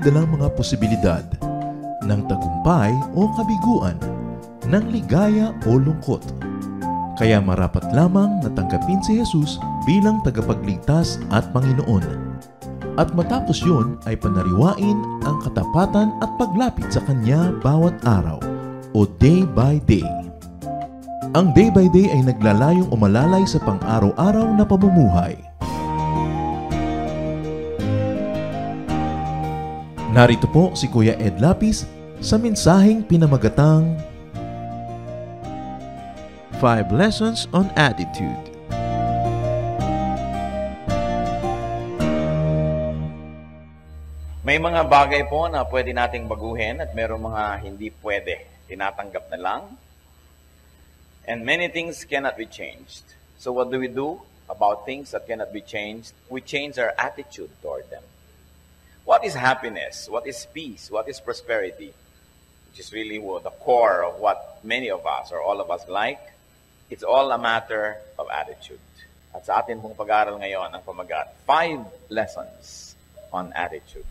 dalang mga posibilidad ng tagumpay o kabiguan, ng ligaya o lungkot. Kaya marapat lamang na tanggapin si Jesus bilang tagapagligtas at Panginoon. At matapos yun ay panariwain ang katapatan at paglapit sa Kanya bawat araw o day by day. Ang day by day ay naglalayong umalalay sa pang-araw-araw na pamumuhay. Narito po si Kuya Ed Lapis sa mensaheng pinamagatang 5 Lessons on Attitude. May mga bagay po na pwede nating baguhin at merong mga hindi pwede. Tinatanggap na lang. And many things cannot be changed. So what do we do about things that cannot be changed? We change our attitude toward them. What is happiness? What is peace? What is prosperity? Which is really the core of what many of us or all of us like. It's all a matter of attitude. At sa atin pong pag-aaral ngayon ang pamagat, 5 lessons on attitude.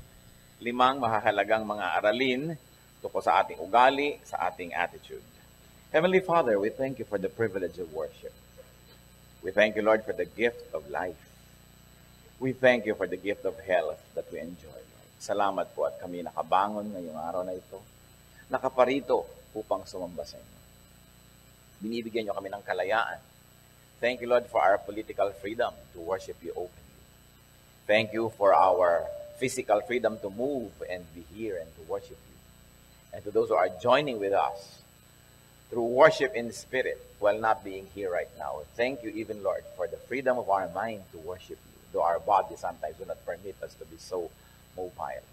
5 mahahalagang mga aralin tungkol sa ating ugali, sa ating attitude. Heavenly Father, we thank you for the privilege of worship. We thank you, Lord, for the gift of life. We thank you for the gift of health that we enjoy, Lord. Salamat po at kami nakabangon ngayong araw na ito, nakaparito upang sumamba sa inyo. Binibigyan niyo kami ng kalayaan. Thank you, Lord, for our political freedom to worship you openly. Thank you for our physical freedom to move and be here and to worship you. And to those who are joining with us through worship in spirit while not being here right now, thank you even, Lord, for the freedom of our mind to worship you, though our bodies sometimes do not permit us to be so mobile.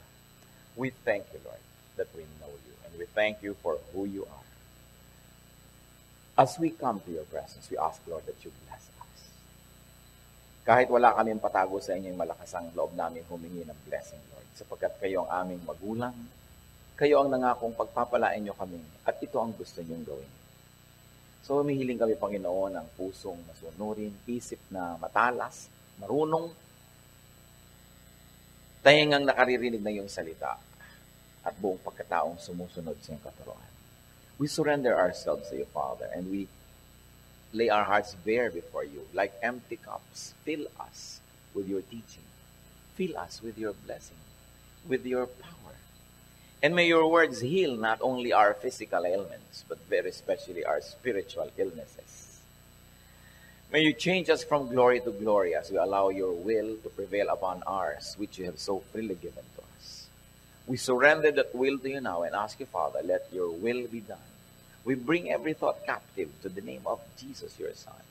We thank you, Lord, that we know you, and we thank you for who you are. As we come to your presence, we ask, Lord, that you bless us. Kahit wala kaming patago sa inyo, malakas ang loob namin humingi ng blessing, Lord. Sapagkat kayo ang aming magulang, kayo ang nangakong pagpapalain nyo kami, at ito ang gusto nyong gawin. So, humihiling kami, Panginoon, ng pusong masunurin, isip na matalas, marunong, taingang nakaririnig na yung salita, at buong pagkataong sumusunod sa iyong katuruan. We surrender ourselves to you, Father, and we lay our hearts bare before you like empty cups. Fill us with your teaching. Fill us with your blessing, with your power. And may your words heal not only our physical ailments, but very especially our spiritual illnesses. May you change us from glory to glory as we allow your will to prevail upon ours, which you have so freely given to us. We surrender that will to you now and ask you, Father, let your will be done. We bring every thought captive to the name of Jesus, your Son.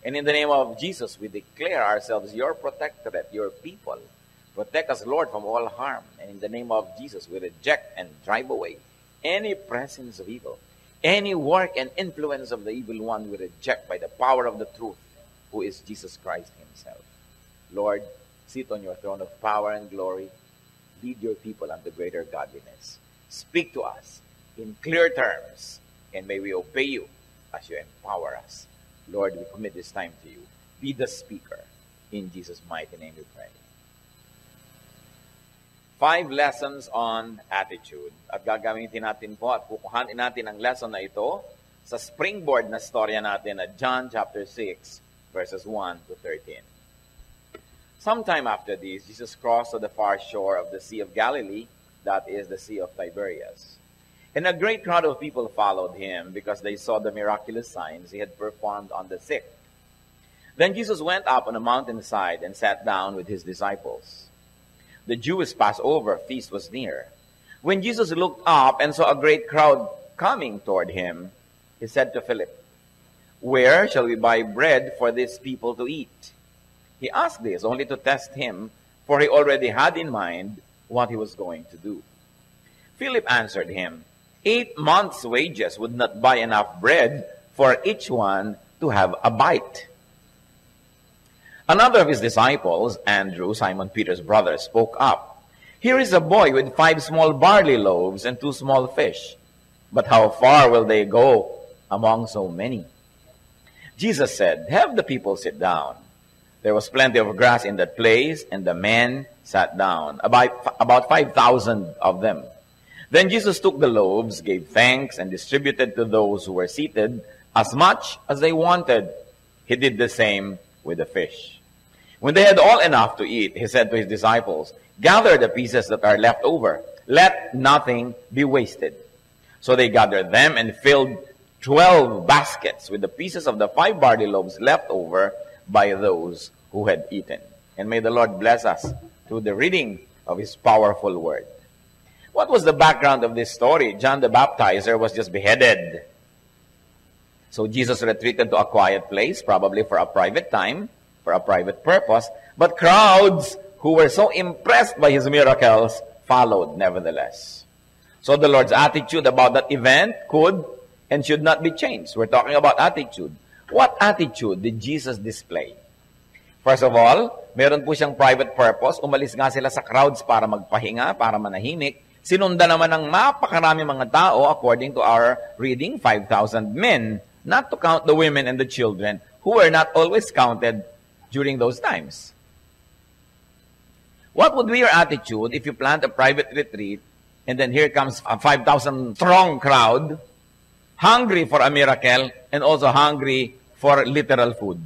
And in the name of Jesus, we declare ourselves your protectorate, your people. Protect us, Lord, from all harm. And in the name of Jesus, we reject and drive away any presence of evil. Any work and influence of the evil one we reject by the power of the truth, who is Jesus Christ himself. Lord, sit on your throne of power and glory. Lead your people unto greater godliness. Speak to us in clear terms, and may we obey you as you empower us. Lord, we commit this time to you. Be the speaker. In Jesus' mighty name we pray. 5 lessons on attitude. At gagamitin natin po at kukuhanin natin ang lesson na ito sa springboard na storya natin na John chapter 6, verses 1 to 13. Sometime after this, Jesus crossed to the far shore of the Sea of Galilee, that is the Sea of Tiberias. And a great crowd of people followed him because they saw the miraculous signs he had performed on the sick. Then Jesus went up on a mountainside and sat down with his disciples. The Jewish Passover feast was near. When Jesus looked up and saw a great crowd coming toward him, he said to Philip, "Where shall we buy bread for these people to eat?" He asked this only to test him, for he already had in mind what he was going to do. Philip answered him, 8 months' wages would not buy enough bread for each one to have a bite. Another of his disciples, Andrew, Simon Peter's brother, spoke up. "Here is a boy with 5 small barley loaves and 2 small fish. But how far will they go among so many?" Jesus said, "Have the people sit down." There was plenty of grass in that place, and the men sat down, about 5,000 of them. Then Jesus took the loaves, gave thanks, and distributed to those who were seated as much as they wanted. He did the same with the fish. When they had all enough to eat, he said to his disciples, "Gather the pieces that are left over. Let nothing be wasted." So they gathered them and filled 12 baskets with the pieces of the 5 barley loaves left over by those who had eaten. And may the Lord bless us through the reading of his powerful word. What was the background of this story? John the Baptizer was just beheaded. So Jesus retreated to a quiet place, probably for a private time, for a private purpose. But crowds who were so impressed by his miracles followed nevertheless. So the Lord's attitude about that event could and should not be changed. We're talking about attitude. What attitude did Jesus display? First of all, meron po siyang private purpose. Umalis nga sila sa crowds para magpahinga, para manahimik. Sinunda naman ng mapakarami mga tao, according to our reading, 5,000 men, not to count the women and the children, who were not always counted during those times. What would be your attitude if you plant a private retreat, and then here comes a 5,000 strong crowd, hungry for a miracle, and also hungry for literal food?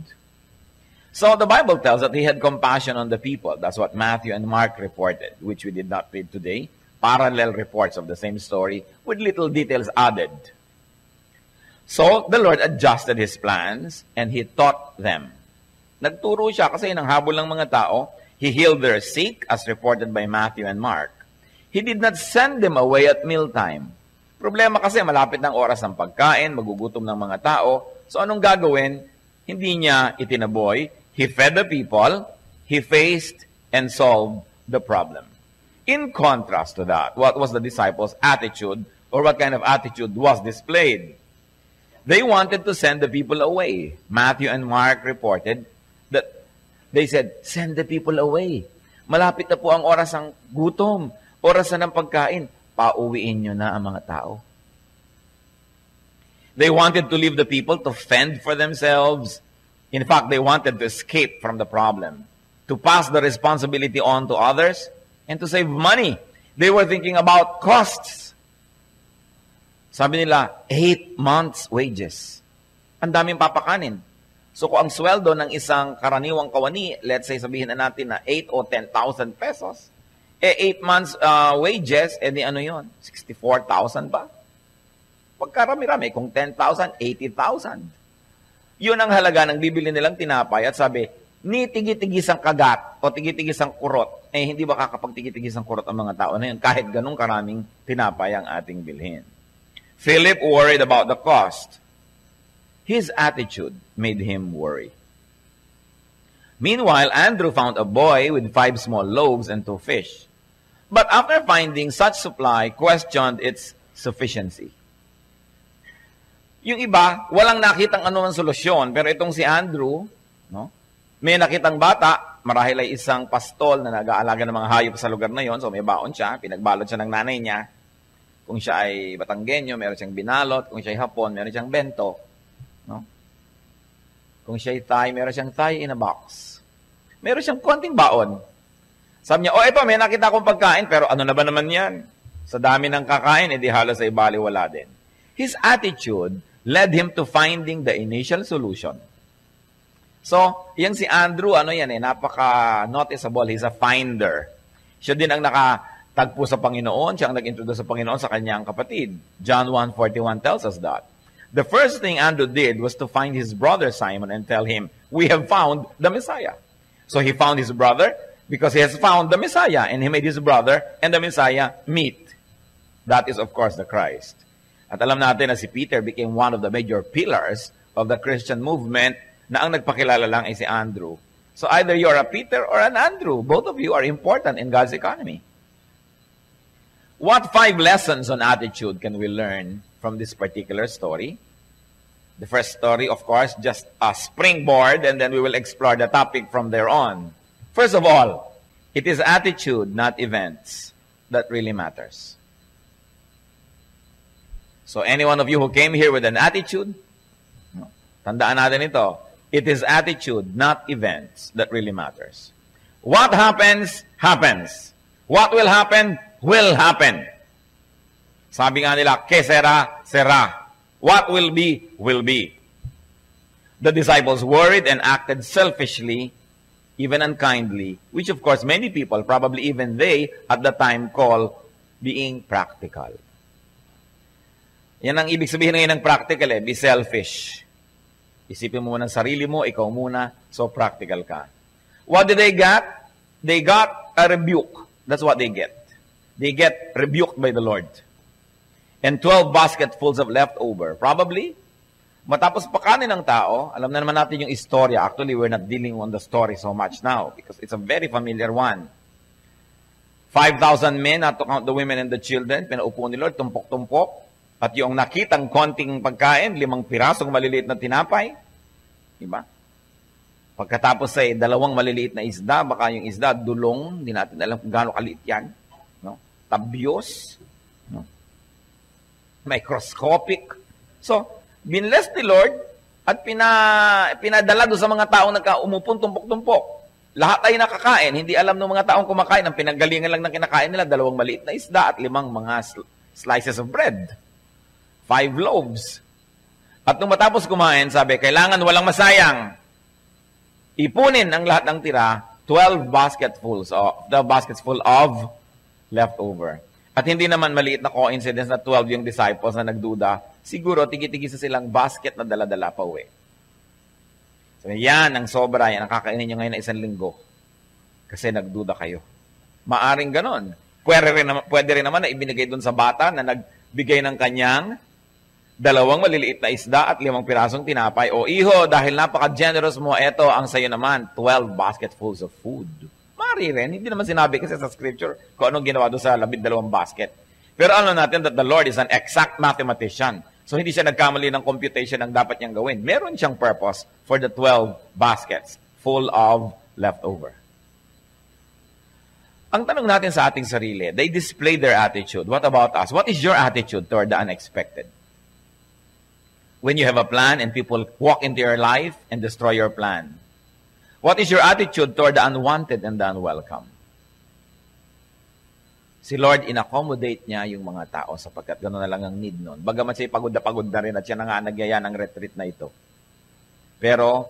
So the Bible tells that he had compassion on the people. That's what Matthew and Mark reported, which we did not read today. Parallel reports of the same story with little details added. So the Lord adjusted his plans and he taught them. Nagturo siya kasi nang habol ng mga tao. He healed their sick as reported by Matthew and Mark. He did not send them away at mealtime. Problema kasi malapit ng oras ng pagkain, magugutom ng mga tao. So anong gagawin? Hindi niya itinaboy. He fed the people, he faced and solved the problem. In contrast to that, what was the disciples' attitude, or what kind of attitude was displayed? They wanted to send the people away. Matthew and Mark reported that they said, "Send the people away. Malapit na po ang oras ng gutom, oras na ng pagkain. Pauwiin nyo na ang mga tao." They wanted to leave the people to fend for themselves. In fact, they wanted to escape from the problem, to pass the responsibility on to others, and to save money. They were thinking about costs. Sabi nila, 8 months' wages. Ang daming papakanin. So kung ang sweldo ng isang karaniwang kawani, let's say sabihin na natin na 8 o 10,000 pesos, 8 months wages, di ano yun? 64,000 ba? Pagkarami-rami, kung 10,000, 80,000. Yun ang halaga ng bibili nilang tinapay at sabi, ni tigi-tigisang kagat o tigi-tigisang kurot, hindi ba kakapag-tigi-tigisang kurot ang mga tao na yun kahit ganung karaming tinapay ang ating bilhin. Philip worried about the cost. His attitude made him worry. Meanwhile, Andrew found a boy with 5 small loaves and 2 fish. But after finding such supply, questioned its sufficiency. Yung iba, walang nakitang anumang solusyon, pero itong si Andrew, no? May nakitang bata, marahil ay isang pastol na nag-aalaga ng mga hayop sa lugar na yon, so may baon siya, pinagbalot siya ng nanay niya. Kung siya ay Batanggenyo, meron siyang binalot. Kung siya ay Hapon, meron siyang bento. No? Kung siya ay Thai, meron siyang Thai in a box. Meron siyang konting baon. Sabi niya, ito, may nakita akong pagkain, pero ano na ba naman yan? Sa dami ng kakain, edi halos ay baliwala din. His attitude led him to finding the initial solution. So, yung si Andrew, napaka-noticeable. He's a finder. Siya din ang nakatagpo sa Panginoon. Siya ang nag-introduce sa Panginoon sa kanyang kapatid. John 1:41 tells us that. The first thing Andrew did was to find his brother Simon and tell him, "We have found the Messiah." So he found his brother because he has found the Messiah, and he made his brother and the Messiah meet. That is, of course, the Christ. At alam natin na si Peter became one of the major pillars of the Christian movement na ang nagpakilala lang ay si Andrew. So either you're a Peter or an Andrew. Both of you are important in God's economy. What 5 lessons on attitude can we learn from this particular story? The first story, of course, just a springboard, and then we will explore the topic from there on. First of all, it is attitude, not events, that really matters. So any one of you who came here with an attitude, tandaan natin ito, It is attitude, not events, that really matters. What happens, happens. What will happen, will happen. Sabi nga nila, que sera, sera. What will be, will be. The disciples worried and acted selfishly, even unkindly, which of course many people, probably even they, at the time call being practical. Yan ang ibig sabihin ngayon ng practical be selfish. Isipin mo ng sarili mo, ikaw muna, so practical ka. What did they get? They got a rebuke. That's what they get. They get rebuked by the Lord. And 12 basketfuls of leftover. Probably, matapos pakanin ng tao, alam na naman natin yung istorya. Actually, we're not dealing on the story so much now because it's a very familiar one. 5,000 men, not to count the women and the children, pinaupo ni Lord, tumpok-tumpok. At yung nakitang konting pagkain, 5 pirasong maliliit na tinapay. Diba? Pagkatapos ay 2 maliliit na isda, baka yung isda, dulong, hindi natin alam kung gaano kaliit yan. No? Tabyos. No? Microscopic. So, binless ni Lord at pinadala doon sa mga taong nagkaumupon, tumpok-tumpok. Lahat ay nakakain. Hindi alam ng mga taong kumakain. Ang pinanggalingan lang ng kinakain nila, 2 maliit na isda at 5 mga slices of bread. 5 loaves. At nung matapos kumain, sabi, kailangan walang masayang. Ipunin ang lahat ng tira, 12 basketfuls full of leftover. At hindi naman maliit na coincidence na 12 yung disciples na nagduda. Siguro, tigi-tigi sa silang basket na dala-dala pa uwi. So, yan ang sobra, yan ang kakainin nyo ngayon na 1 linggo. Kasi nagduda kayo. Maaring ganon. Pwede rin naman na ibinigay dun sa bata na nagbigay ng kanyang 2 maliliit na isda at 5 pirasong tinapay. O iho, dahil napaka-generous mo, eto ang sayo naman, 12 basketfuls of food. Maaari rin, hindi naman sinabi kasi sa scripture kung anong ginawa doon sa 12 basket. Pero ano natin that the Lord is an exact mathematician. So hindi siya nagkamali ng computation ang dapat niyang gawin. Meron siyang purpose for the 12 baskets full of leftover. Ang tanong natin sa ating sarili, they display their attitude. What about us? What is your attitude toward the unexpected? When you have a plan and people walk into your life and destroy your plan. What is your attitude toward the unwanted and the unwelcome? Si Lord, in-accommodate niya yung mga tao sapagkat gano'n na lang ang need nun. Bagamat siya pagod na rin at siya na nga nagyaya ng retreat na ito. Pero,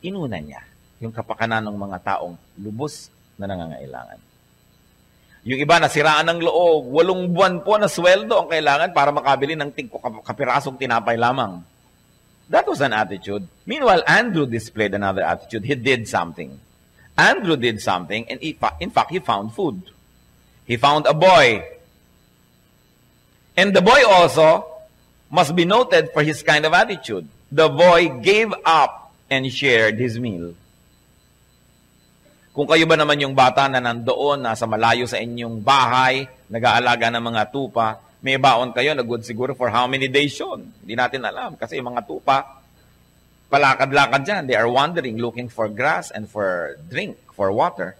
inuna niya yung kapakanan ng mga taong lubos na nangangailangan. Yung iba, nasiraan ng loob, 8 buwan po na sweldo ang kailangan para makabili ng kapirasong tinapay lamang. That was an attitude. Meanwhile, Andrew displayed another attitude. He did something. Andrew did something, and in fact, he found food. He found a boy. And the boy also must be noted for his kind of attitude. The boy gave up and shared his meal. Kung kayo ba naman yung bata na nandoon, nasa malayo sa inyong bahay, nag-aalaga ng mga tupa, may baon kayo na good siguro for how many days yun? Hindi natin alam. Kasi yung mga tupa, palakad-lakad dyan. They are wandering, looking for grass and for drink, for water.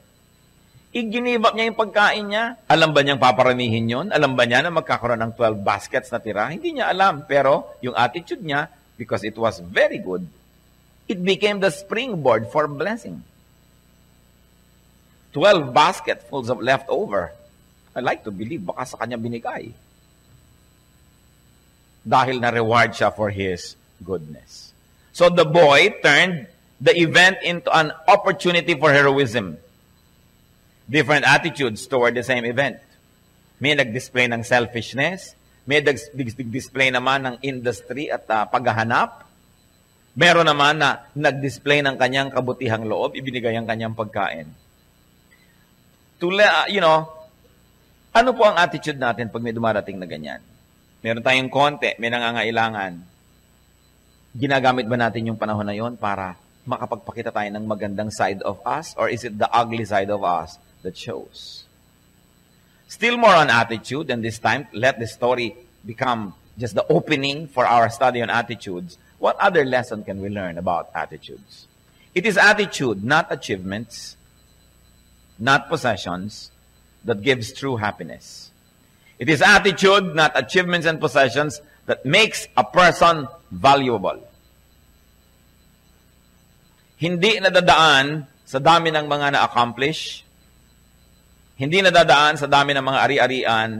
Iginibak niya yung pagkain niya. Alam ba niyang paparamihin yun? Alam ba niya na magkakaroon ng 12 baskets na tira? Hindi niya alam. Pero yung attitude niya, because it was very good, it became the springboard for blessing. 12 basketfuls of leftover. I like to believe, baka sa kanya binigay. Dahil na-reward siya for his goodness. So the boy turned the event into an opportunity for heroism. Different attitudes toward the same event. May nag-display ng selfishness, may nag-display naman ng industry at paghahanap. Meron naman na nag-display ng kanyang kabutihang loob, ibinigay ang kanyang pagkain. Ano po ang attitude natin pag may dumarating na ganyan? Meron tayong konti, may nangangailangan. Ginagamit ba natin yung panahon na yon para makapagpakita tayo ng magandang side of us? Or is it the ugly side of us that shows? Still more on attitude, and this time, let the story become just the opening for our study on attitudes. What other lesson can we learn about attitudes? It is attitude, not achievements, not possessions, that gives true happiness. It is attitude, not achievements and possessions, that makes a person valuable. hindi nadadaan sa dami ng mga na-accomplish, hindi nadadaan sa dami ng mga ari-arian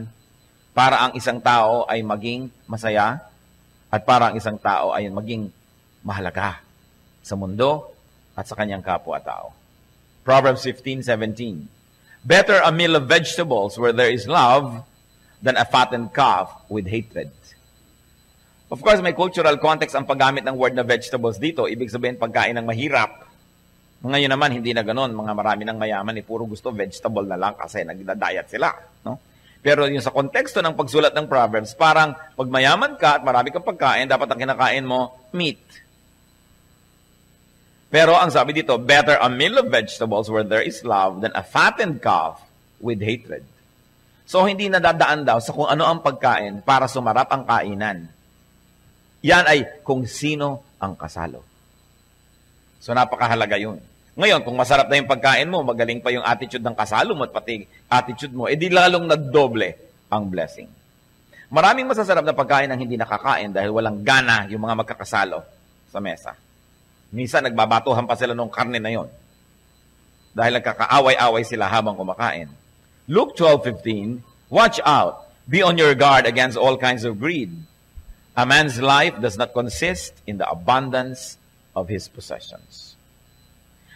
para ang isang tao ay maging masaya at para ang isang tao ay maging mahalaga sa mundo at sa kanyang kapwa-tao. Proverbs 15:17. Better a meal of vegetables where there is love than a fattened calf with hatred. Of course, may cultural context ang paggamit ng word na vegetables dito. Ibig sabihin, pagkain ng mahirap. Ngayon naman, hindi na ganon. Mga marami ng mayaman, puro gusto vegetable na lang kasi nagda-diet sila. No? Pero yung sa konteksto ng pagsulat ng Proverbs, parang pag mayaman ka at marami kang pagkain, dapat ang kinakain mo, meat. Pero ang sabi dito, better a meal of vegetables where there is love than a fattened calf with hatred. So, hindi nadadaan daw sa kung ano ang pagkain para sumarap ang kainan. Yan ay kung sino ang kasalo. So, napakahalaga yun. Ngayon, kung masarap na yung pagkain mo, magaling pa yung attitude ng kasalo mo at pati attitude mo, edi lalong nagdoble ang blessing. Maraming masasarap na pagkain ang hindi nakakain dahil walang gana yung mga magkakasalo sa mesa. Minsan, nagbabatuhan pa sila ng karne na yon dahil nagkakaaway-away sila habang kumakain. Luke 12:15, watch out, be on your guard against all kinds of greed. A man's life does not consist in the abundance of his possessions.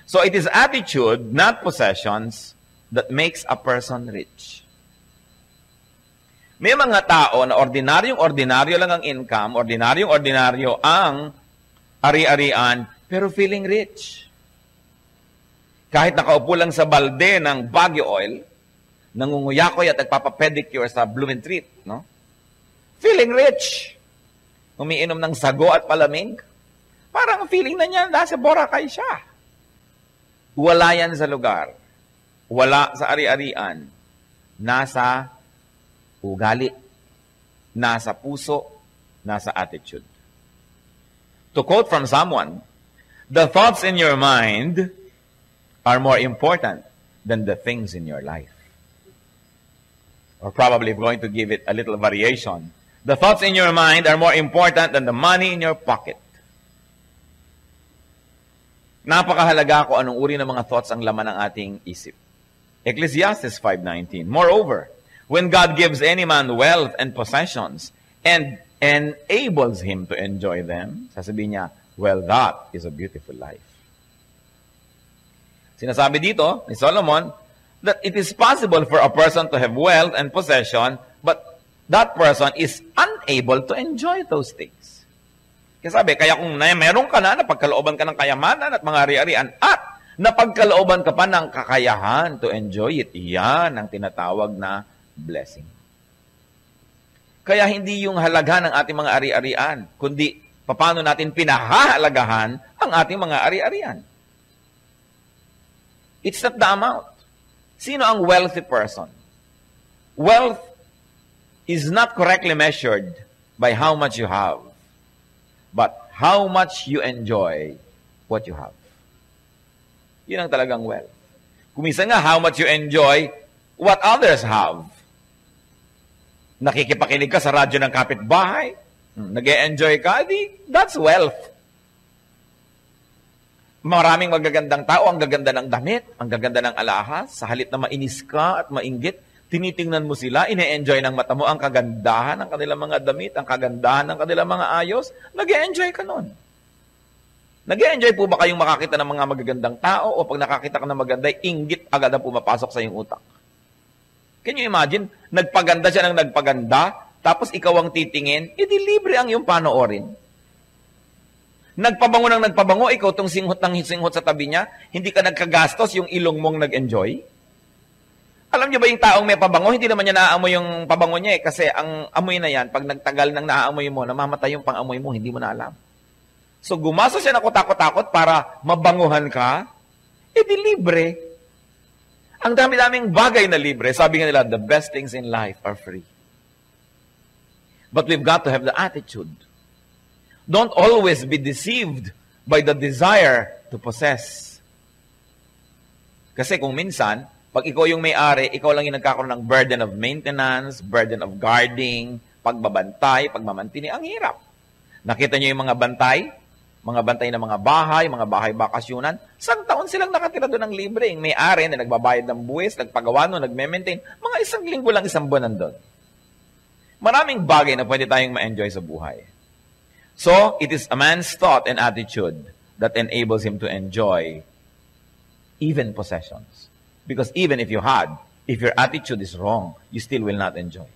So it is attitude, not possessions, that makes a person rich. May mga tao na ordinaryong-ordinaryo lang ang income, ordinaryong-ordinaryo ang ari-arian, pero feeling rich. Kahit nakaupo lang sa balde ng Baguio Oil, nangunguyakoy at nagpapapedicure sa Blumentritt, no? Feeling rich. Umiinom ng sago at palamig. Parang feeling na niya, nasa Boracay siya. Wala yan sa lugar. Wala sa ari-arian. Nasa ugali. Nasa puso. Nasa attitude. To quote from someone, the thoughts in your mind are more important than the things in your life. Or probably going to give it a little variation. The thoughts in your mind are more important than the money in your pocket. Napakahalaga kung anong uri ng mga thoughts ang laman ng ating isip. Ecclesiastes 5:19. Moreover, when God gives any man wealth and possessions and enables him to enjoy them, sasabihin niya, well, that is a beautiful life. Sinasabi dito ni Solomon that it is possible for a person to have wealth and possession, but that person is unable to enjoy those things. Kaya sabi, kaya kung meron ka na, napagkalooban ka ng kayamanan at mga ari-arian, at napagkalooban ka pa ng kakayahan to enjoy it, iyan ang tinatawag na blessing. Kaya hindi yung halaga ng ating mga ari-arian, kundi paano natin pinahahalagahan ang ating mga ari-arian. It's not the amount. Sino ang wealthy person? Wealth is not correctly measured by how much you have, but how much you enjoy what you have. Yun ang talagang wealth. Kumisa nga, how much you enjoy what others have. Nakikipakinig ka sa radyo ng kapitbahay, nag-e-enjoy ka, that's wealth. Maraming magagandang tao, ang gaganda ng damit, ang gaganda ng alahas, sa halip na mainis ka at mainggit, tinitingnan mo sila, ine-enjoy ng mata mo ang kagandahan ng kanilang mga damit, ang kagandahan ng kanilang mga ayos, nag-e-enjoy ka nun. Nag-e-enjoy po ba kayong makakita ng mga magagandang tao o pag nakakita ka ng maganda, inggit agad ang pumapasok sa iyong utak? Can you imagine? Nagpaganda siya ng nagpaganda, tapos ikaw ang titingin, edi libre ang iyong panoorin. Nagpabango ng nagpabango, ikaw itong singhot ng singhot sa tabi niya, hindi ka nagkagastos, yung ilong mong nag-enjoy. Alam niyo ba yung taong may pabango, hindi naman niya naaamoy yung pabango niya kasi ang amoy na yan, pag nagtagal ng naaamoy mo, namamatay yung pang-amoy mo, hindi mo na alam. So gumastos siya na kutakot-takot para mabanguhan ka, edi libre. Ang dami-daming bagay na libre. Sabi nga nila, the best things in life are free. But we've got to have the attitude. Don't always be deceived by the desire to possess. Kasi kung minsan, pag ikaw yung may-ari, ikaw lang yung nagkakaroon ng burden of maintenance, burden of guarding, pagbabantay, pagmamantini. Ang hirap. Nakita niyo yung mga bantay? mga bantay ng mga bahay bakasyunan. Isang taon silang nakatira doon ng libre. Yung may-ari na nagbabayad ng buwis, nagpagawa no, nagme-maintain. Mga isang linggo lang, isang buwan nandun. Maraming bagay na pwede tayong ma-enjoy sa buhay. So, it is a man's thought and attitude that enables him to enjoy even possessions. Because even if your attitude is wrong, you still will not enjoy.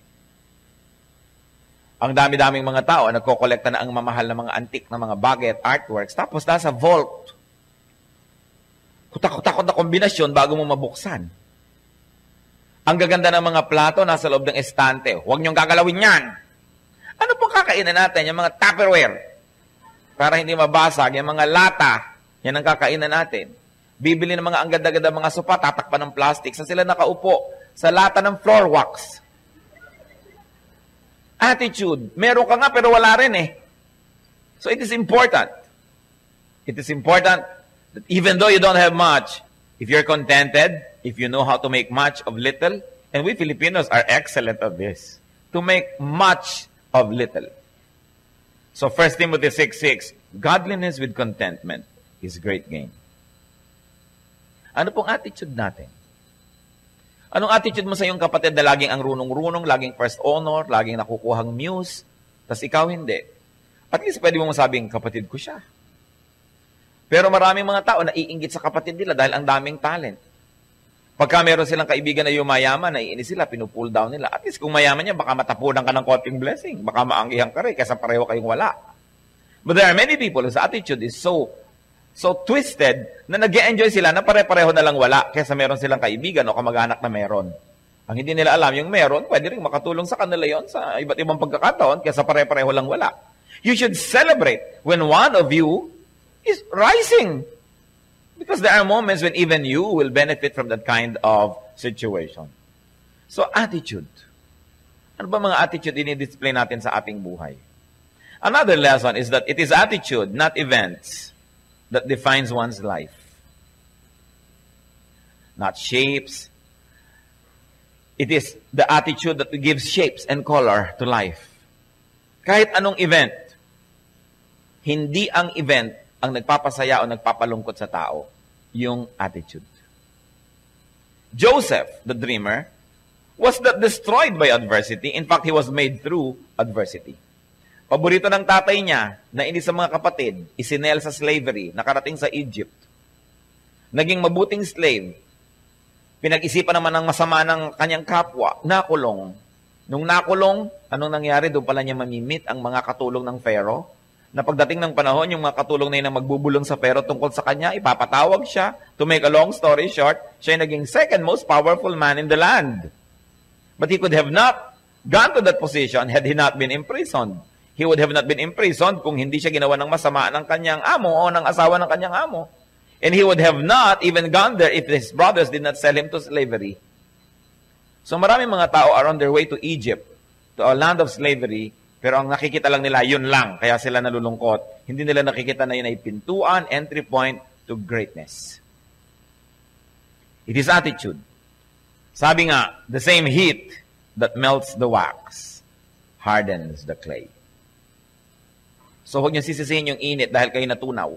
Ang dami-daming mga tao nagkokolekta na ang mamahal na mga antik na mga bagay at artworks, tapos nasa vault. Kutakot na kombinasyon bago mo mabuksan. Ang gaganda ng mga plato nasa loob ng estante. Huwag niyong gagalawin yan. Ano pong kakainan natin? Yung mga Tupperware. Para hindi mabasag. Yung mga lata. Yan ang kakainan natin. Bibili ng mga ang ganda-ganda mga sopa, tatakpan ng plastic. Sa sila nakaupo? Sa lata ng floor wax. Attitude. Meron ka nga pero wala rin eh. So it is important. It is important that even though you don't have much, if you're contented, if you know how to make much of little, and we Filipinos are excellent at this, to make much of little. So 1 Timothy 6:6, godliness with contentment is great gain. Ano pong attitude natin? Anong attitude mo sa iyong kapatid na laging ang runong-runong, laging first honor, laging nakukuhang muse, tas ikaw hindi? At least pwede mo masabing, kapatid ko siya. Pero maraming mga tao naiinggit sa kapatid nila dahil ang daming talent. Pagka meron silang kaibigan na yumayaman, naiinis sila, pinupull down nila. At least kung mayaman niya, baka matapunan ka ng konting blessing. Baka maanggihan ka rin, kaysa pareho kayong wala. But there are many people whose attitude is so twisted na nag-e-enjoy sila na pare-pareho na lang wala kaysa meron silang kaibigan o kamag-anak na meron. Ang hindi nila alam, yung meron, pwede rin makatulong sa kanila yon sa iba't ibang pagkakataon kaysa pare-pareho lang wala. You should celebrate when one of you is rising. Because there are moments when even you will benefit from that kind of situation. So, attitude. Ano ba mga attitude ini-display natin sa ating buhay? Another lesson is that it is attitude, not events, that defines one's life. Not shapes. It is the attitude that gives shapes and color to life. Kahit anong event, hindi ang event ang nagpapasaya o nagpapalungkot sa tao, yung attitude. Joseph, the dreamer, was not destroyed by adversity. In fact, he was made through adversity. Paborito ng tatay niya, na hindi sa mga kapatid, isinel sa slavery, nakarating sa Egypt. Naging mabuting slave. Pinag-isipan naman ng masama ng kanyang kapwa, nakulong. Nung nakulong, anong nangyari? Doon pala niya mamimit ang mga katulong ng Pharaoh. Na pagdating ng panahon, yung mga katulong na yun na magbubulong sa Pharaoh tungkol sa kanya, ipapatawag siya. To make a long story short, siya ay naging second most powerful man in the land. But he could have not gone to that position had he not been imprisoned. He would have not been imprisoned kung hindi siya ginawa ng masama ng kanyang amo o ng asawa ng kanyang amo. And he would have not even gone there if his brothers did not sell him to slavery. So maraming mga tao are on their way to Egypt, to a land of slavery, pero ang nakikita lang nila, yun lang. Kaya sila nalulungkot. Hindi nila nakikita na yun ay pintuan, entry point to greatness. It is attitude. Sabi nga, the same heat that melts the wax hardens the clay. So, huwag niyo sisisihin yung init dahil kayo natunaw.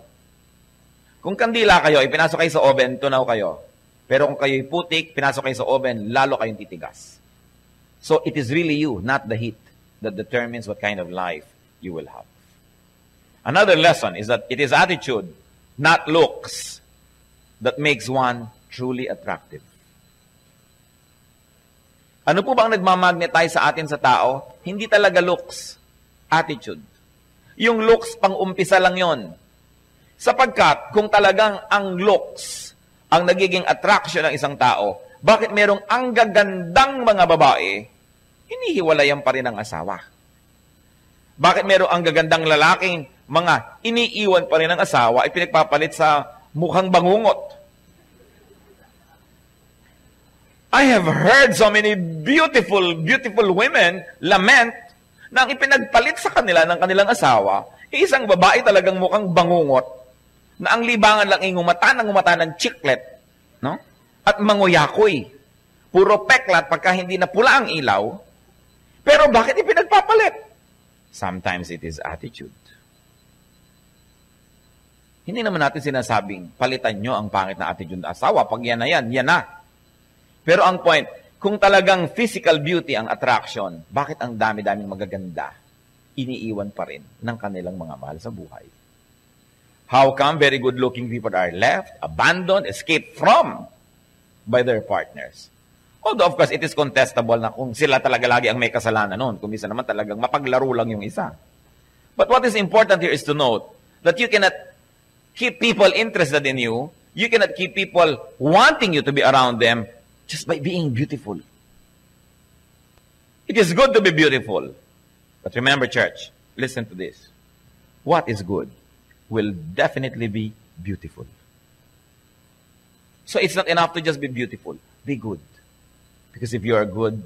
Kung kandila kayo, ipinasok kayo sa oven, tunaw kayo. Pero kung kayo'y putik, pinasok kayo sa oven, lalo kayong titigas. So, it is really you, not the heat, that determines what kind of life you will have. Another lesson is that it is attitude, not looks, that makes one truly attractive. Ano po ba ang nagmamagnetize sa atin sa tao? Hindi talaga looks, attitude. Yung looks, pang-umpisa lang yon. Sapagkat, kung talagang ang looks ang nagiging attraction ng isang tao, bakit merong ang gagandang mga babae, hinihiwalayan pa rin ang asawa? Bakit merong ang gagandang lalaking mga iniiwan pa rin ang asawa, ipinagpapalit sa mukhang bangungot? I have heard so many beautiful women lament na ang ipinagpalit sa kanila ng kanilang asawa, isang babae talagang mukhang bangungot, na ang libangan lang ay ngumata ng chiclet, no? At manguyakoy. Puro peklat pagka hindi na pula ang ilaw. Pero bakit ipinagpapalit? Sometimes it is attitude. Hindi naman natin sinasabing, palitan nyo ang pangit na attitude ng asawa. Pag yan na yan, yan na. Pero ang point, kung talagang physical beauty ang attraction, bakit ang dami-daming magaganda iniiwan pa rin ng kanilang mga mahal sa buhay? How come very good-looking people are left, abandoned, escaped from by their partners? Although, of course, it is contestable na kung sila talaga lagi ang may kasalanan noon. Kung minsan naman talagang mapaglaro lang yung isa. But what is important here is to note that you cannot keep people interested in you. You cannot keep people wanting you to be around them just by being beautiful. It is good to be beautiful. But remember, church, listen to this. What is good will definitely be beautiful. So it's not enough to just be beautiful. Be good. Because if you are good,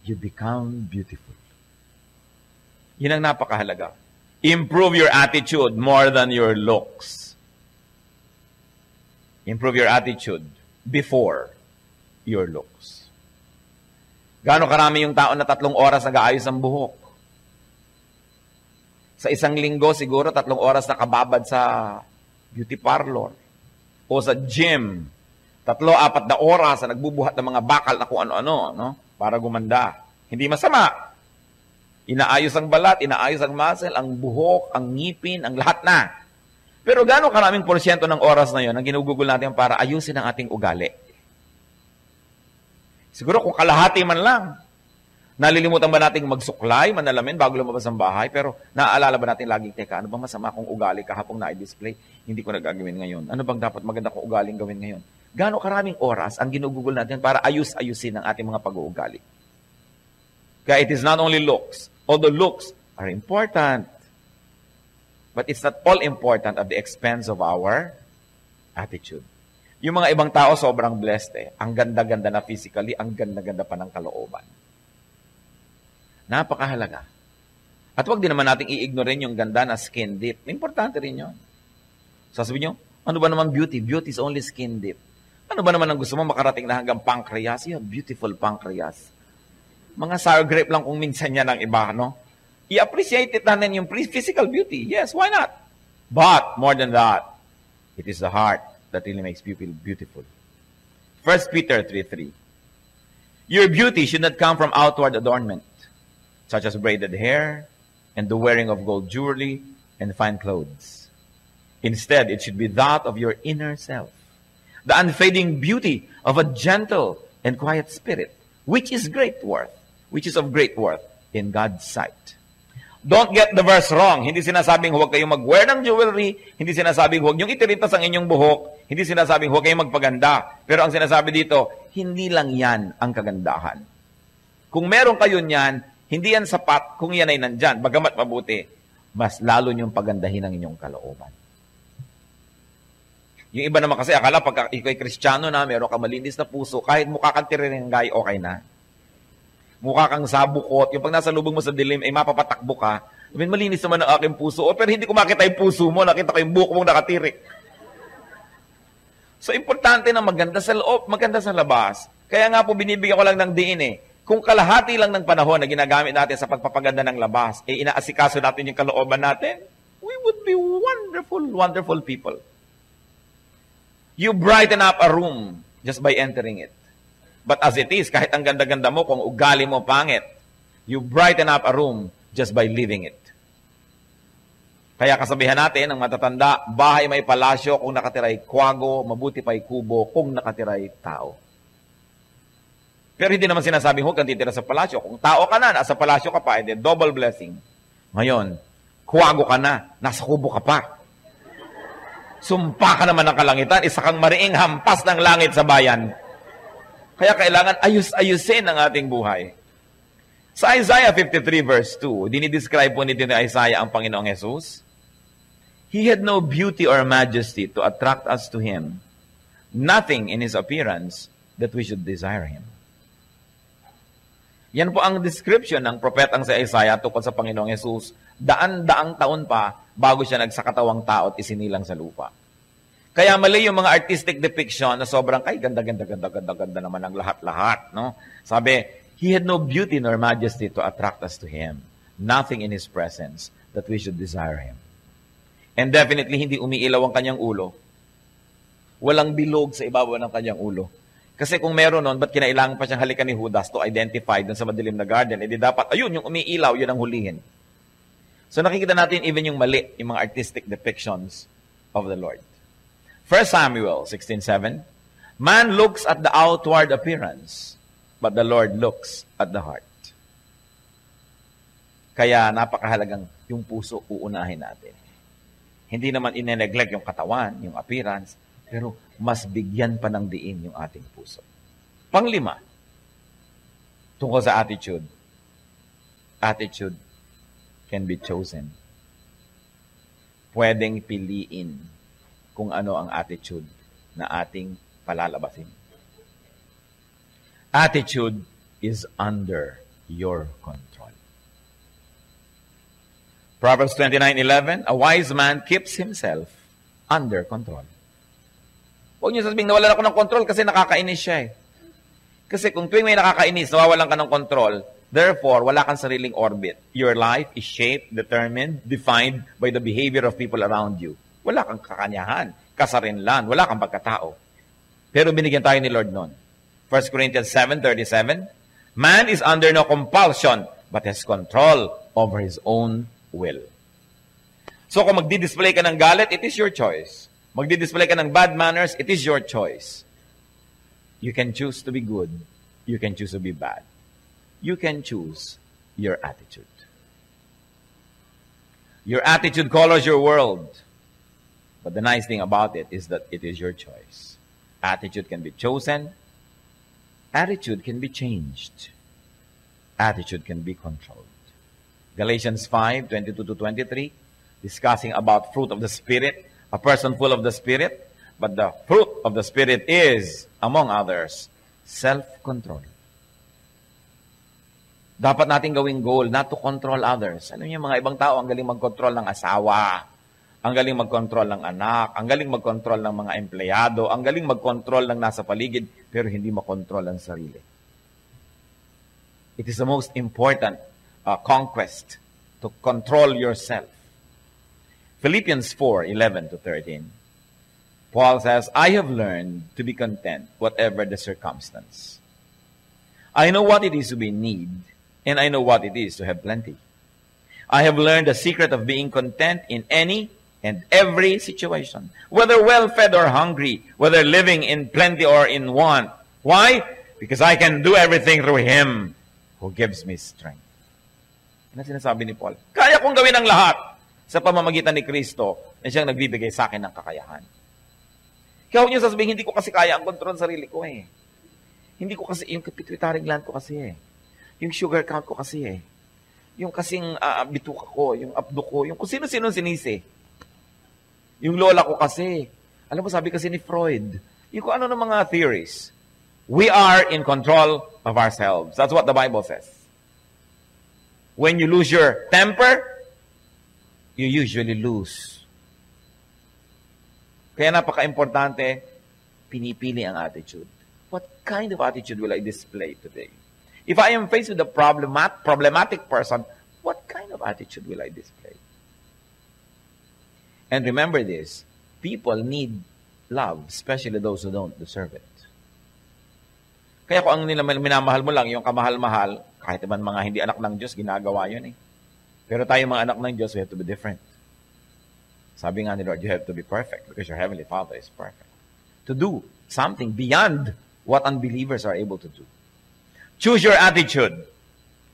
you become beautiful. Yun ang napakahalaga. Improve your attitude more than your looks. Improve your attitude before your looks. Gaano karami yung tao na 3 oras nag-aayos ang buhok? Sa isang linggo, siguro 3 oras nakababad sa beauty parlor o sa gym. 3-4 na oras na nagbubuhat ng mga bakal na kung ano-ano, no? Para gumanda. Hindi masama. Inaayos ang balat, inaayos ang muscle, ang buhok, ang ngipin, ang lahat na. Pero gaano karaming porsyento ng oras na yon ang ginugugol natin para ayusin ang ating ugali? Siguro kung kalahati man lang. Nalilimutan ba nating magsuklay, manalamin bago lumabas ang bahay? Pero naaalala ba natin laging, teka, ano bang masama kong ugali kahapong na-display? Hindi ko na gagawin ngayon. Ano bang dapat maganda kong ugaling gawin ngayon? Gaano karaming oras ang ginugugol natin para ayus-ayusin ang ating mga pag-uugali? Kaya it is not only looks. Although looks are important, but it's not all important at the expense of our attitude. Yung mga ibang tao sobrang blessed eh. Ang ganda-ganda na physically, ang ganda-ganda pa ng kalooban. Napakahalaga. At wag din naman nating i-ignore yung ganda na skin deep. Importante rin yun. Sasabihin nyo, ano ba naman beauty? Beauty is only skin deep. Ano ba naman ang gusto mo makarating na hanggang pancreas? You have beautiful pancreas. Mga sour grape lang kung minsan yan ang iba, no? I-appreciate it natin yung physical beauty. Yes, why not? But, more than that, it is the heart that really makes people beautiful. 1 Peter 3:3. Your beauty should not come from outward adornment, such as braided hair, and the wearing of gold jewelry, and fine clothes. Instead, it should be that of your inner self, the unfading beauty of a gentle and quiet spirit, which is of great worth in God's sight. Don't get the verse wrong. Hindi sinasabing huwag kayong mag-wear ng jewelry, hindi sinasabing huwag niyong itiritas ang inyong buhok, hindi sinasabing huwag kayong magpaganda. Pero ang sinasabi dito, hindi lang yan ang kagandahan. Kung meron kayo niyan, hindi yan sapat kung yan ay nandyan. Bagamat mabuti, mas lalo niyong pagandahin ang inyong kalooban. Yung iba naman kasi, akala pag ikaw ay Kristiyano na, meron ka malinis na puso, kahit mukha kang tirirenggay, okay na. Mukha kang sabukot, yung pag nasa lubong mo sa dilim, ay mapapatakbo ka. Sabihin, malinis naman ang aking puso. O, pero hindi ko makita yung puso mo, nakita ko yung buhok mong nakatirik. So, importante na maganda sa loob, maganda sa labas. Kaya nga po, binibigyan ko lang ng diin eh. Kung kalahati lang ng panahon na ginagamit natin sa pagpapaganda ng labas, eh inaasikaso natin yung kalooban natin, we would be wonderful, wonderful people. You brighten up a room just by entering it. But as it is, kahit ang ganda-ganda mo, kung ugali mo pangit, you brighten up a room just by living it. Kaya kasabihan natin, ang matatanda, bahay may palasyo kung nakatiray kwago, mabuti pa'y kubo kung nakatiray tao. Pero hindi naman sinasabing huwag kang titira sa palasyo. Kung tao ka na, nasa palasyo ka pa, edi double blessing. Ngayon, kwago ka na, nasa kubo ka pa. Sumpa ka naman ng kalangitan, isa kang mariing hampas ng langit sa bayan. Kaya kailangan ayus-ayusin ang ating buhay. Sa Isaiah 53 verse 2, dinidescribe po ni Isaiah ang Panginoong Jesus. He had no beauty or majesty to attract us to Him. Nothing in His appearance that we should desire Him. Yan po ang description ng propetang si Isaiah tungkol sa Panginoong Jesus. Daan-daang taon pa bago siya nagsakatawang tao at isinilang sa lupa. Kaya mali yung mga artistic depiction na sobrang, ay, ganda naman ang lahat-lahat, no? Sabi, He had no beauty nor majesty to attract us to Him. Nothing in His presence that we should desire Him. And definitely, hindi umiilaw ang kanyang ulo. Walang bilog sa ibabaw ng kanyang ulo. Kasi kung meron nun, ba't kinailangan pa siyang halikan ni Judas to identify dun sa madilim na garden? Eh di dapat, ayun, yung umiilaw, yun ang hulihin. So nakikita natin even yung mali, yung mga artistic depictions of the Lord. 1 Samuel 16:7, man looks at the outward appearance, but the Lord looks at the heart. Kaya napakahalagang yung puso uunahin natin. Hindi naman ine-neglect yung katawan, yung appearance, pero mas bigyan pa ng diin yung ating puso. Panglima, tungkol sa attitude. Attitude can be chosen. Pwedeng piliin kung ano ang attitude na ating palalabasin. Attitude is under your control. Proverbs 29:11, a wise man keeps himself under control. Huwag niyo sasabihin, nawalan ako ng control kasi nakakainis siya eh. Kasi kung tuwing may nakakainis, nawawalan ka ng control, therefore, wala kang sariling orbit. Your life is shaped, determined, defined by the behavior of people around you. Wala kang kakanyahan, kasarinlan, wala kang pagkatao. Pero binigyan tayo ni Lord noon. 1 Corinthians 7:37, man is under no compulsion, but has control over his own will. So kung magdi-display ka ng galit, it is your choice. Magdi-display ka ng bad manners, it is your choice. You can choose to be good. You can choose to be bad. You can choose your attitude. Your attitude colors your world. But the nice thing about it is that it is your choice. Attitude can be chosen. Attitude can be changed. Attitude can be controlled. Galatians 5:22-23, discussing about fruit of the Spirit, a person full of the Spirit, but the fruit of the Spirit is, among others, self-control. Dapat natin gawing goal not to control others. Alam niyo, mga ibang tao, ang galing mag-control ng asawa, ang galing mag-control ng anak, ang galing mag-control ng mga empleyado, ang galing mag-control ng nasa paligid, pero hindi makontrol ang sarili. It is the most important conquest to control yourself. Philippians 4:11-13. Paul says, I have learned to be content whatever the circumstance. I know what it is to be in need, and I know what it is to have plenty. I have learned the secret of being content in any and every situation, whether well-fed or hungry, whether living in plenty or in want. Why? Because I can do everything through Him who gives me strength. Yan ang sinasabi ni Paul. Kaya kong gawin ang lahat sa pamamagitan ni Kristo na siyang nagbibigay sa akin ng kakayahan. Kaya huwag niyo sasabihin, hindi ko kasi kaya ang kontrol sa sarili ko eh. Hindi ko kasi, yung pituitary gland ko kasi eh. Yung sugar count ko kasi eh. Yung kasing bituka ko, yung abdo ko, yung kung sino-sino sinisi. Yung lola ko kasi. Alam mo, sabi kasi ni Freud, yung kung ano ng mga theories. We are in control of ourselves. That's what the Bible says. When you lose your temper, you usually lose. Kaya napaka-importante, pinipili ang attitude. What kind of attitude will I display today? If I am faced with a problematic person, what kind of attitude will I display? And remember this, people need love, especially those who don't deserve it. Kaya kung ang minamahal mo lang, yung kamahal-mahal, kahit naman mga hindi anak ng Diyos, ginagawa yun eh. Pero tayo mga anak ng Diyos, we have to be different. Sabi nga ni Lord, you have to be perfect because your Heavenly Father is perfect. To do something beyond what unbelievers are able to do. Choose your attitude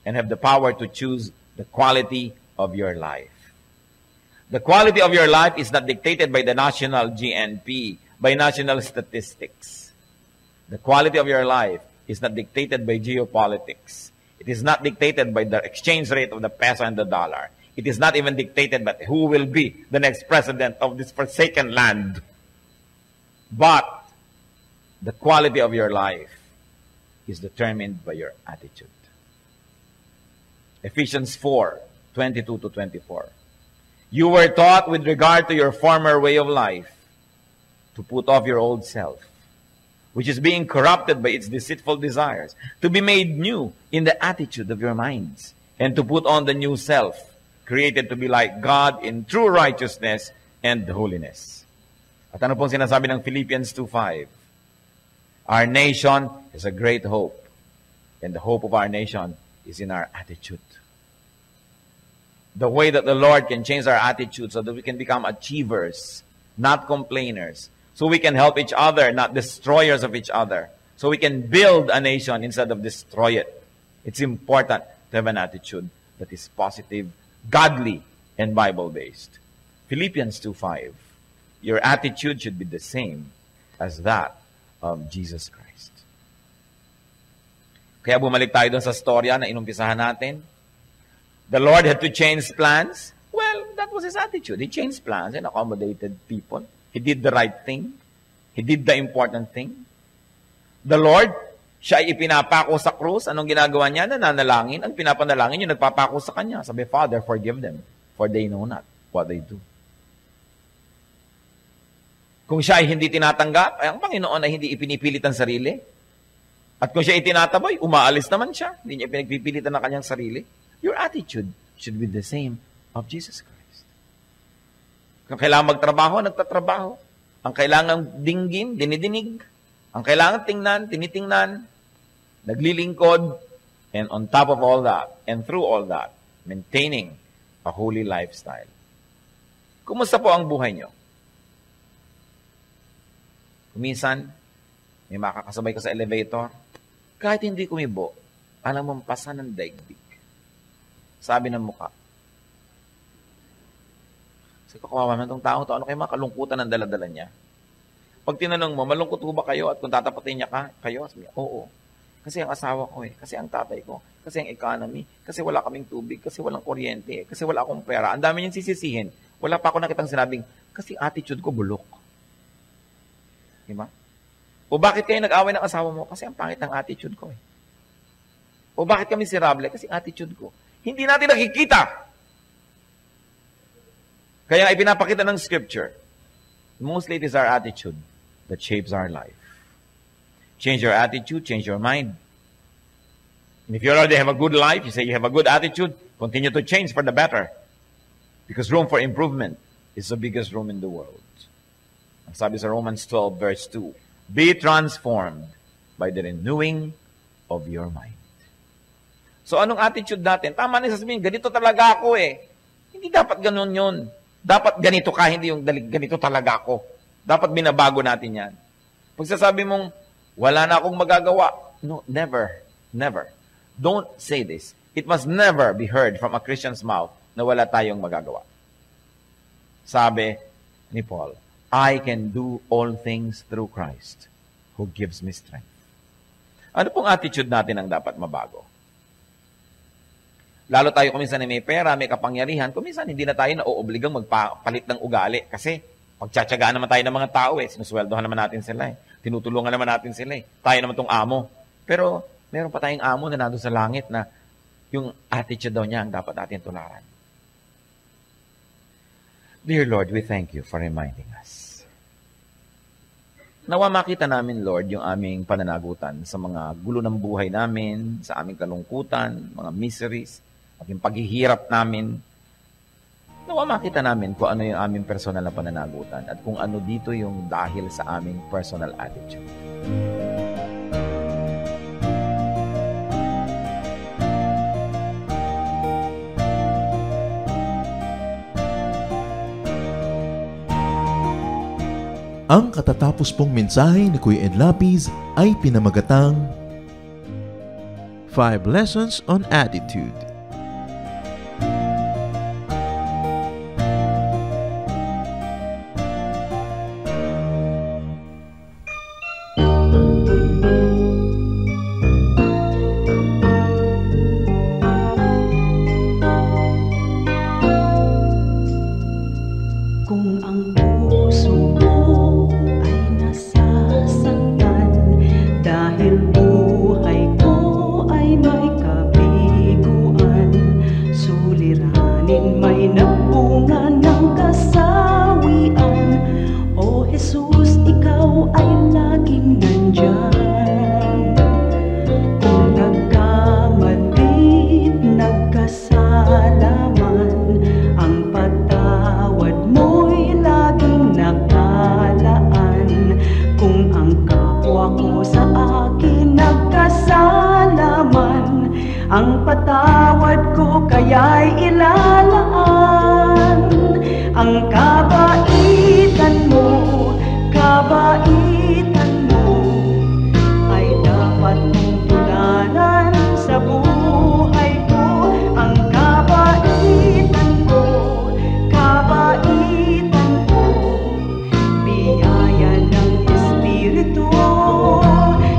and have the power to choose the quality of your life. The quality of your life is not dictated by the national GNP, by national statistics. The quality of your life is not dictated by geopolitics. It is not dictated by the exchange rate of the peso and the dollar. It is not even dictated by who will be the next president of this forsaken land. But the quality of your life is determined by your attitude. Ephesians 4:22-24. You were taught with regard to your former way of life to put off your old self, which is being corrupted by its deceitful desires, to be made new in the attitude of your minds, and to put on the new self, created to be like God in true righteousness and holiness. At ano pong sinasabi ng Philippians 2:5? Our nation is a great hope. And the hope of our nation is in our attitude. The way that the Lord can change our attitude so that we can become achievers, not complainers. So we can help each other, not destroyers of each other. So we can build a nation instead of destroy it. It's important to have an attitude that is positive, godly, and Bible-based. Philippians 2:5. Your attitude should be the same as that of Jesus Christ. Kaya bumalik tayo dun sa storya na inumpisahan natin. The Lord had to change plans. Well, that was his attitude. He changed plans and accommodated people. He did the right thing. He did the important thing. The Lord, siya ay ipinapako sa krus. Anong ginagawa niya? Nananalangin. Ang pinapanalangin yung nagpapako sa kanya. Sabi, Father, forgive them, for they know not what they do. Kung siya ay hindi tinatanggap, ay ang Panginoon ay hindi ipinipilit ang sarili. At kung siya ay tinataboy, umaalis naman siya. Hindi niya pinagpipilitan ng kanyang sarili. Your attitude should be the same of Jesus Christ. Kung kailangan magtrabaho, nagtatrabaho. Ang kailangan dinggin, dinidinig. Ang kailangan tingnan, tinitingnan. Naglilingkod. And on top of all that, and through all that, maintaining a holy lifestyle. Kumusta po ang buhay niyo? Kuminsan, may makakasabay ka sa elevator. Kahit hindi kumibo, alam mong pasa ng daigdig. Sabi ng mukha. Kasi kawawa na itong tao to, ano kayo mga kalungkutan ng daladala niya? Pag tinanong mo, malungkot ba kayo? At kung tatapatin niya kayo, sabi niya, oo. Kasi ang asawa ko kasi ang tatay ko, kasi ang economy, kasi wala kaming tubig, kasi walang kuryente, kasi wala akong pera. Ang dami niyang sisisihin. Wala pa ako nakitang sinabing, kasi attitude ko bulok. Diba? O bakit kayo nag-away ng asawa mo? Kasi ang pangit ng attitude ko eh. O bakit kami miserable? Kasi attitude ko. Hindi natin nakikita. Kaya ipinapakita ng Scripture. Mostly it is our attitude that shapes our life. Change your attitude, change your mind. And if you already have a good life, you say you have a good attitude, continue to change for the better. Because room for improvement is the biggest room in the world. Ang sabi sa Romans 12 verse 2, be transformed by the renewing of your mind. So anong attitude natin? Tama na sasabihin, ganito talaga ako eh. Hindi dapat ganun yun. Dapat ganito ka, hindi yung ganito talaga ako. Dapat binabago natin yan. Pag sasabi mong, wala na akong magagawa. No, never. Never. Don't say this. It must never be heard from a Christian's mouth na wala tayong magagawa. Sabi ni Paul, I can do all things through Christ who gives me strength. Ano pong attitude natin ang dapat mabago? Lalo tayo kuminsan na may pera, may kapangyarihan, kuminsan hindi na tayo nauobligang magpalit ng ugali kasi pagtsatsagaan naman tayo ng mga tao eh. Sinusweldohan naman natin sila eh. Tinutulungan naman natin sila eh. Tayo naman tong amo. Pero meron pa tayong amo na nandun sa langit na yung attitude daw niya ang dapat natin tularan. Dear Lord, we thank you for reminding us. Nawa makita namin, Lord, yung aming pananagutan sa mga gulo ng buhay namin, sa aming kalungkutan, mga miseries, at yung paghihirap namin. Nawa makita namin kung ano yung aming personal na pananagutan at kung ano dito yung dahil sa aming personal attitude. Ang katatapos pong mensahe ni Kuya Ed Lapiz ay pinamagatang 5 Lessons on Attitude. Ang patawad mo'y ang kabaitan mo ay dapat mong tularan sa buhay ko. Ang kabaitan ko, biyaya ng Espiritu,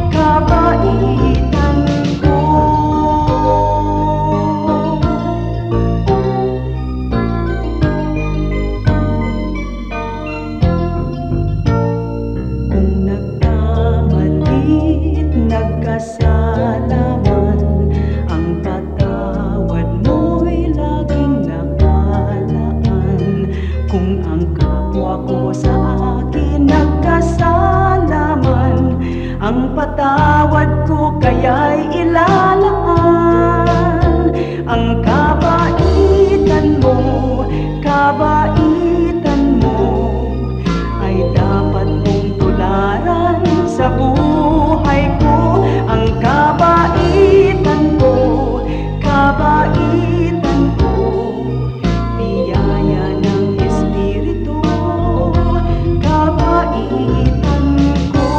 kabaitan ko. Kung nagkamalit, nagkasala man, ang patawad mo'y laging nakalaan. Kung ang kapwa ko sa akin nagkasala man, ang patawad ko kaya'y ilalaan. Ang kabaitan mo ay dapat mong tularan sa buhay ko. Ang kabaitan ko, biyaya ng Espiritu, kabaitan ko.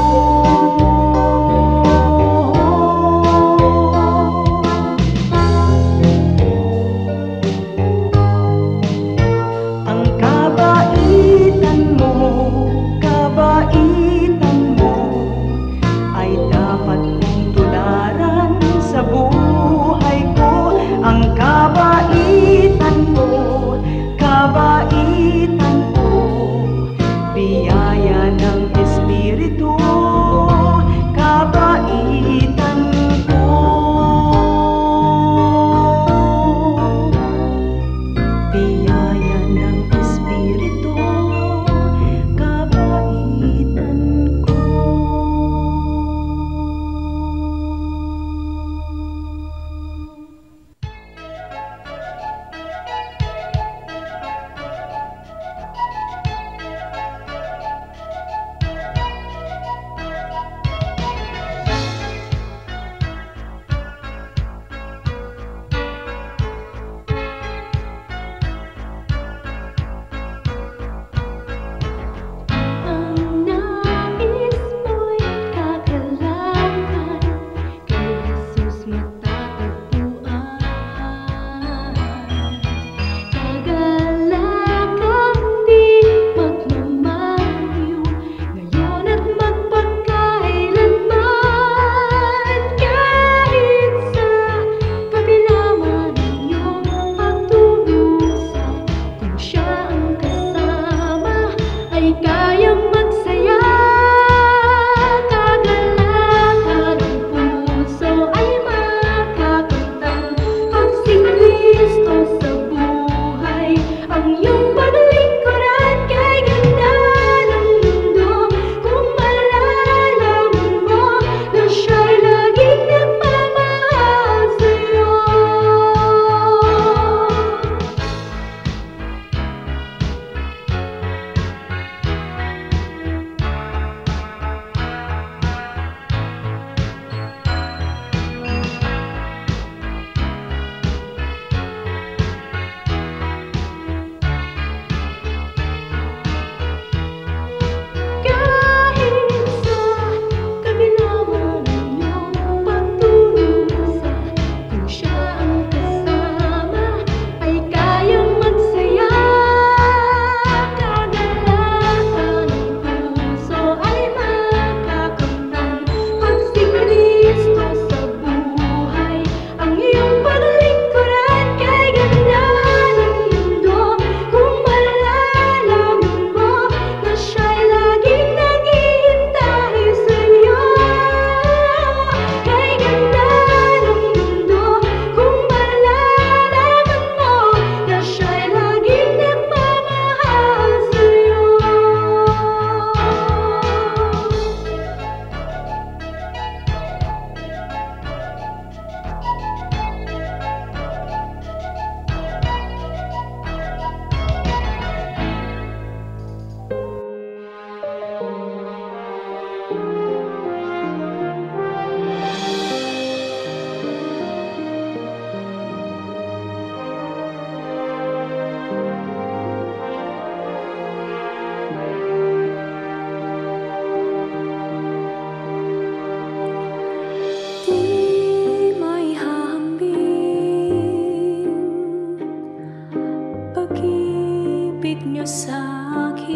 niyo sa akin,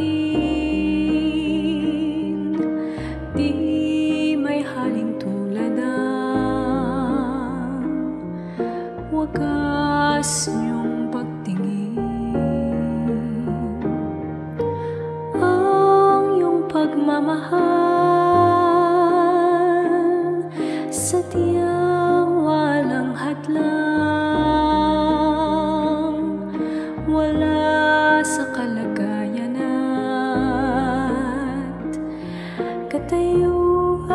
di may haling tulad ang wagas niyong pagtingin. Ang iyong pagmamahal sadyang walang hadlang, wala sa kalagayan at katayuan.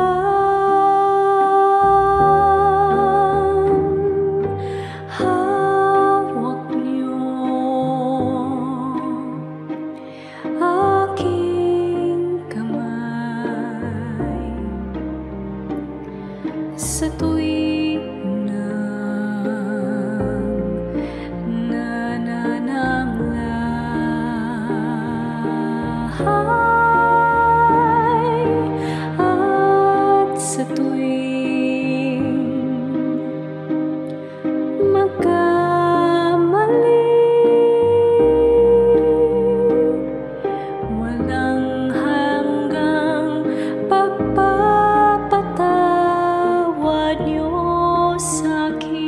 Hawak niyo aking kamay sa tuwing nanananglahay at sa tuwing magkamali. Walang hanggang pagpapatawad niyo sa'kin.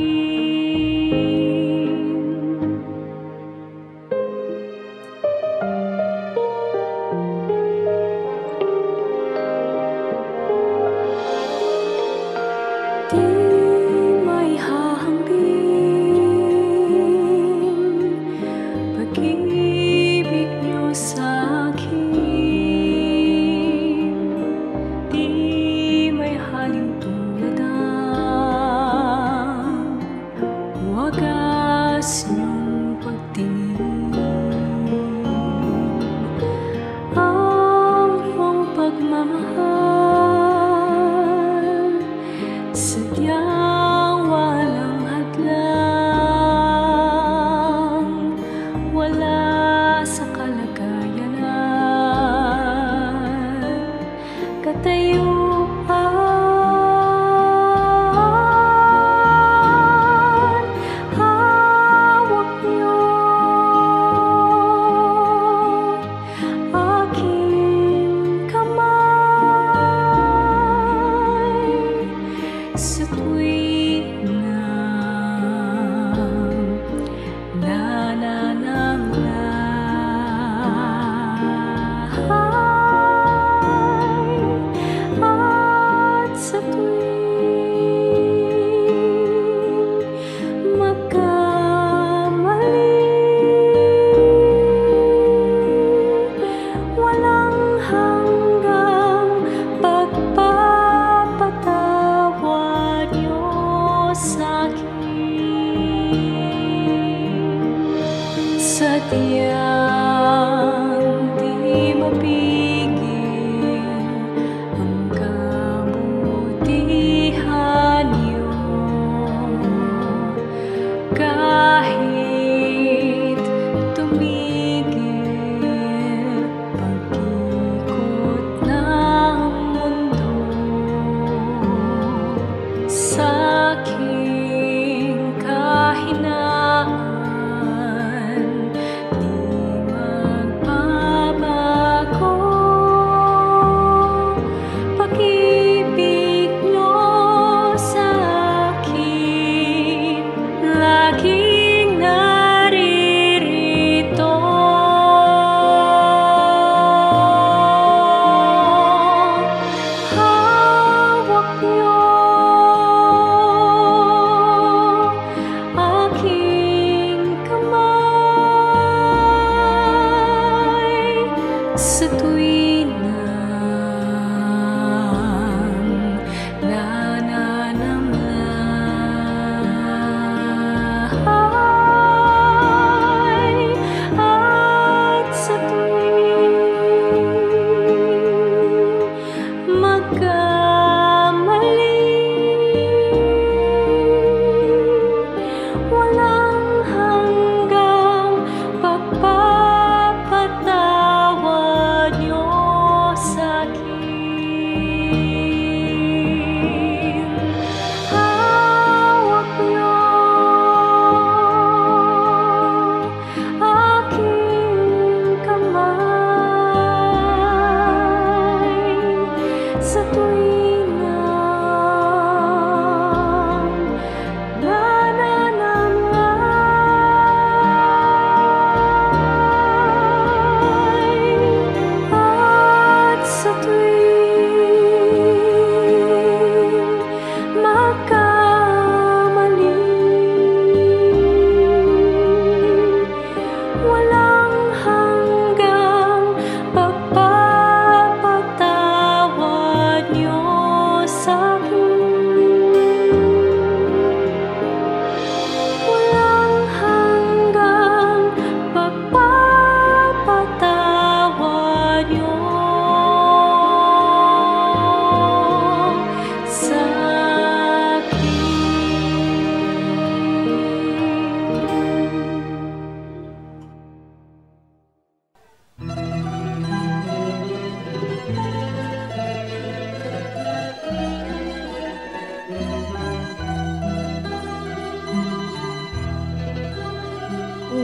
O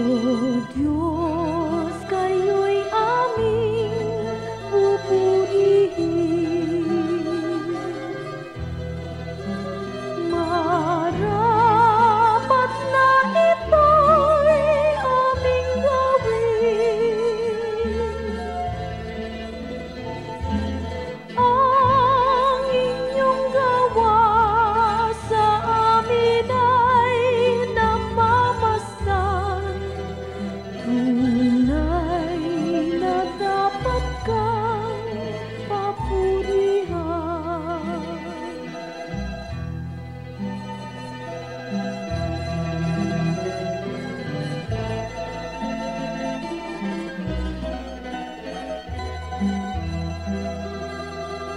Diyos, kayo'y aming pupurihin. Marapat na ito'y aming gawin. Ang inyong gawa sa amin ay namamasdan. Tunay na dapat kang papurihan.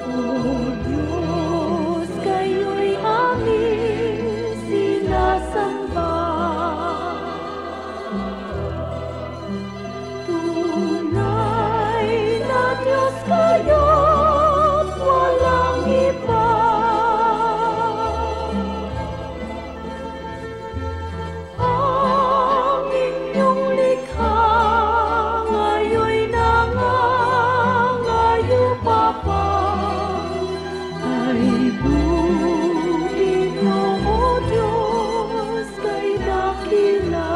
O Diyos, kayo'y aming sinasamba. Tunay na Diyos kayo't walang iba. Ang inyong likha ngayon'y nangangayo pa pa. Ay buti niyo, O Diyos, kay dakila.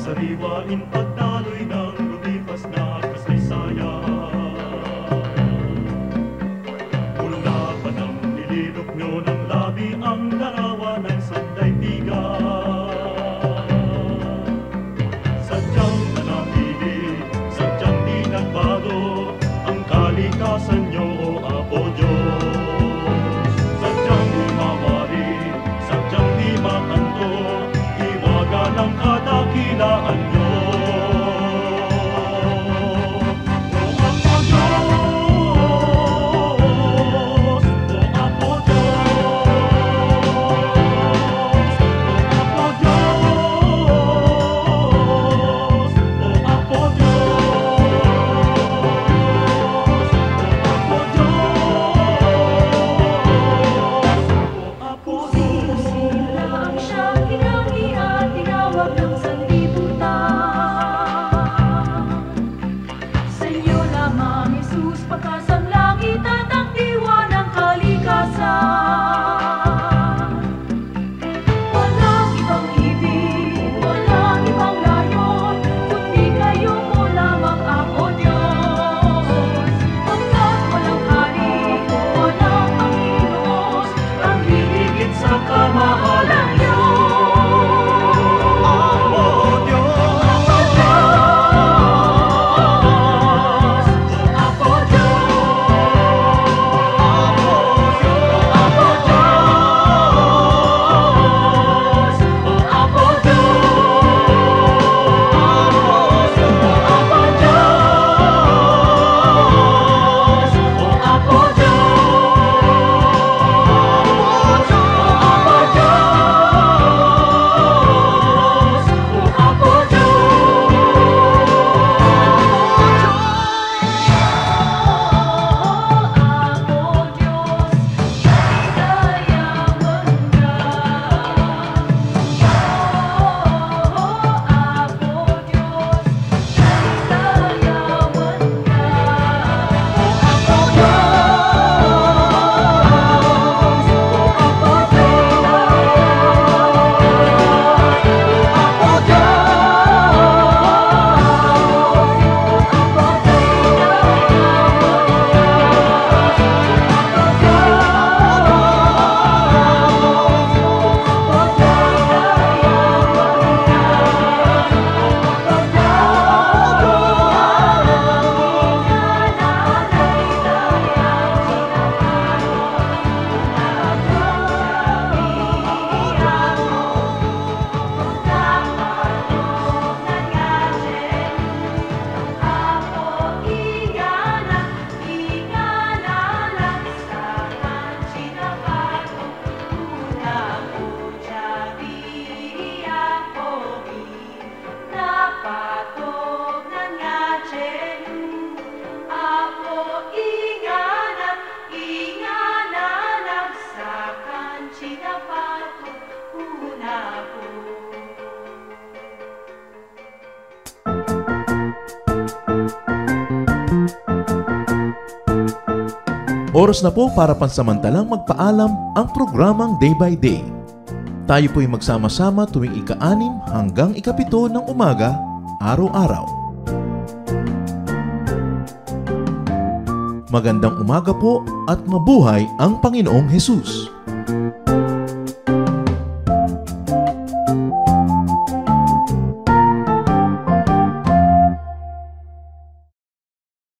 Sariwain pagdaloy ng lumipas na kasaysayan. lamang Jesus, bakas ang langit at ang diwa ng kalikasan. Walang ibang ibig, walang ibang layon, kundi kayo mo lamang ako, Diyos. Pagkat walang hari, walang Panginoon, ang higit sa kamahalan niyo. Oras na po para pansamantalang magpaalam ang programang Day by Day. Tayo po'y magsama-sama tuwing ika-6 hanggang ika-7 ng umaga, araw-araw. Magandang umaga po at mabuhay ang Panginoong Hesus!